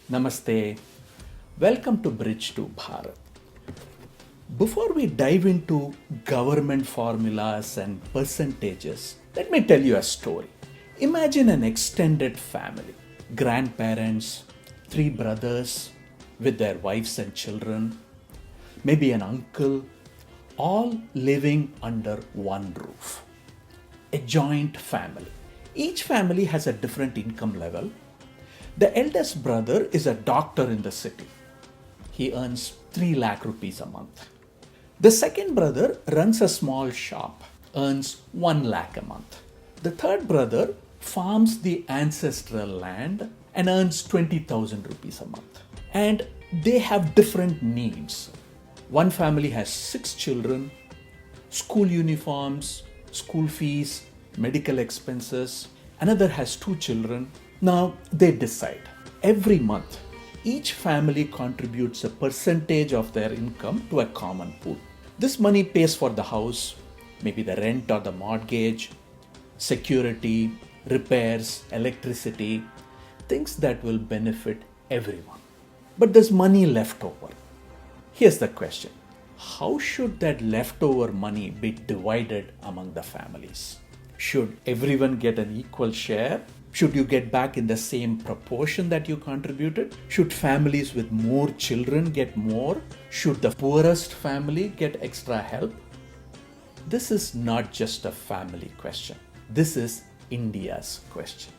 Namaste. Welcome to Bridge to Bharat. Before we dive into government formulas and percentages, let me tell you a story. Imagine an extended family, grandparents, three brothers with their wives and children, maybe an uncle, all living under one roof. A joint family. Each family has a different income level. The eldest brother is a doctor in the city. He earns 3 lakh rupees a month. The second brother runs a small shop, earns 1 lakh a month. The third brother farms the ancestral land and earns 20,000 rupees a month. And they have different needs. One family has 6 children, school uniforms, school fees, medical expenses. Another has 2 children. Now they decide. Every month, each family contributes a percentage of their income to a common pool. This money pays for the house, maybe the rent or the mortgage, security, repairs, electricity, things that will benefit everyone. But there's money left over. Here's the question. How should that leftover money be divided among the families? Should everyone get an equal share? Should you get back in the same proportion that you contributed? Should families with more children get more? Should the poorest family get extra help? This is not just a family question. This is India's question.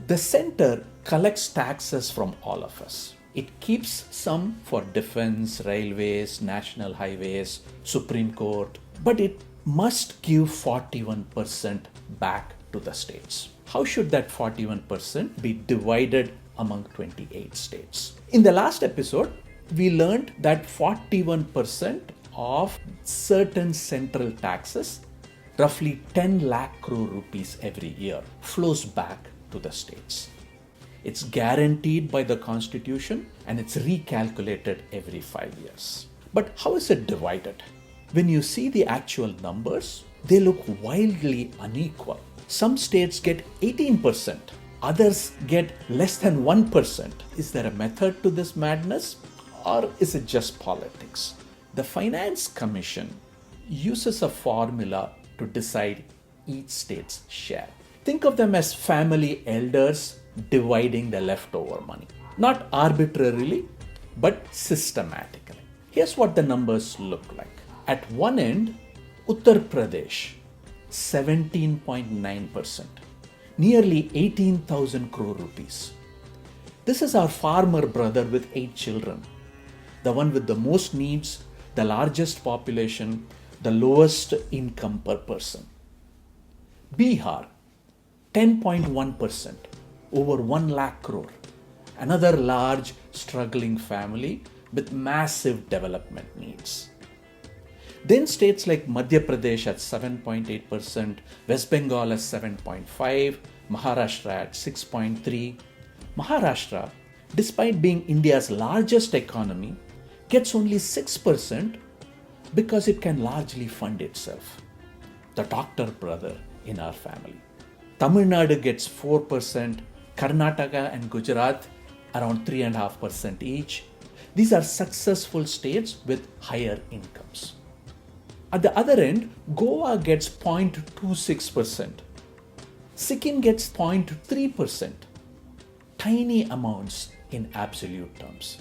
The center collects taxes from all of us. It keeps some for defense, railways, national highways, Supreme Court, but it must give 41% back to the states. How should that 41% be divided among 28 states? In the last episode, we learned that 41% of certain central taxes, roughly 10 lakh crore rupees every year, flows back to the states. It's guaranteed by the constitution and it's recalculated every 5 years. But how is it divided? When you see the actual numbers, they look wildly unequal. Some states get 18%, others get less than 1%. Is there a method to this madness, or is it just politics? The Finance Commission uses a formula to decide each state's share. Think of them as family elders dividing the leftover money. Not arbitrarily, but systematically. Here's what the numbers look like. At one end, Uttar Pradesh, 17.9%, nearly 18,000 crore rupees. This is our farmer brother with 8 children, the one with the most needs, the largest population, the lowest income per person. Bihar, 10.1%, over 1 lakh crore, another large struggling family with massive development needs. Then states like Madhya Pradesh at 7.8%, West Bengal at 7.5%, Maharashtra at 6.3%. Maharashtra, despite being India's largest economy, gets only 6% because it can largely fund itself. The doctor brother in our family. Tamil Nadu gets 4%, Karnataka and Gujarat around 3.5% each. These are successful states with higher incomes. At the other end, Goa gets 0.26%. Sikkim gets 0.3%. Tiny amounts in absolute terms.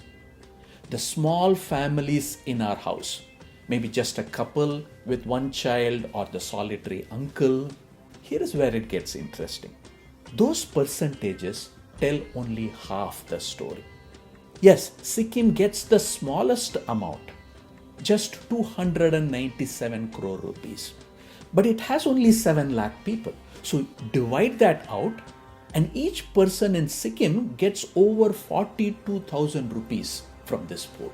The small families in our house, maybe just a couple with 1 child or the solitary uncle. Here is where it gets interesting. Those percentages tell only half the story. Yes, Sikkim gets the smallest amount, just 297 crore rupees. But it has only 7 lakh people. So divide that out and each person in Sikkim gets over 42,000 rupees from this pool.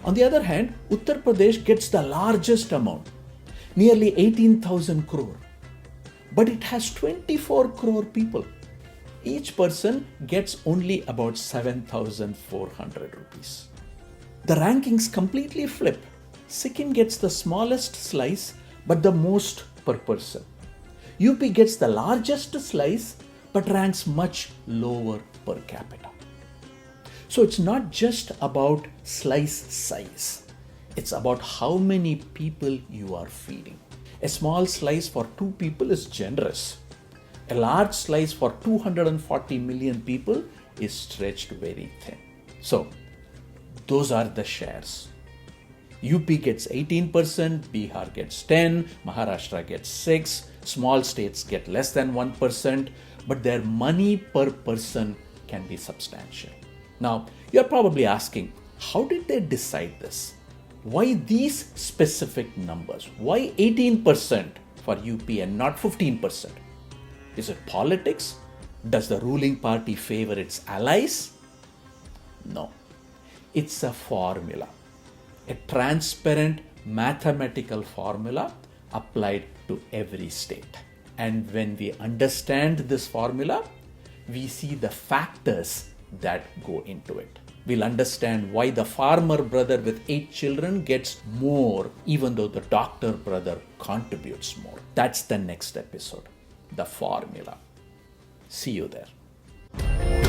On the other hand, Uttar Pradesh gets the largest amount, nearly 18,000 crore. But it has 24 crore people. Each person gets only about 7,400 rupees. The rankings completely flip. Sikkim gets the smallest slice but the most per person. UP gets the largest slice but ranks much lower per capita. So it's not just about slice size. It's about how many people you are feeding. A small slice for 2 people is generous. A large slice for 240 million people is stretched very thin. So those are the shares. UP gets 18%, Bihar gets 10%, Maharashtra gets 6%, small states get less than 1%, but their money per person can be substantial. Now, you're probably asking, how did they decide this? Why these specific numbers? Why 18% for UP and not 15%? Is it politics? Does the ruling party favor its allies? No. It's a formula. A transparent mathematical formula applied to every state. And when we understand this formula, we see the factors that go into it. We'll understand why the farmer brother with 8 children gets more, even though the doctor brother contributes more. That's the next episode, the formula. See you there.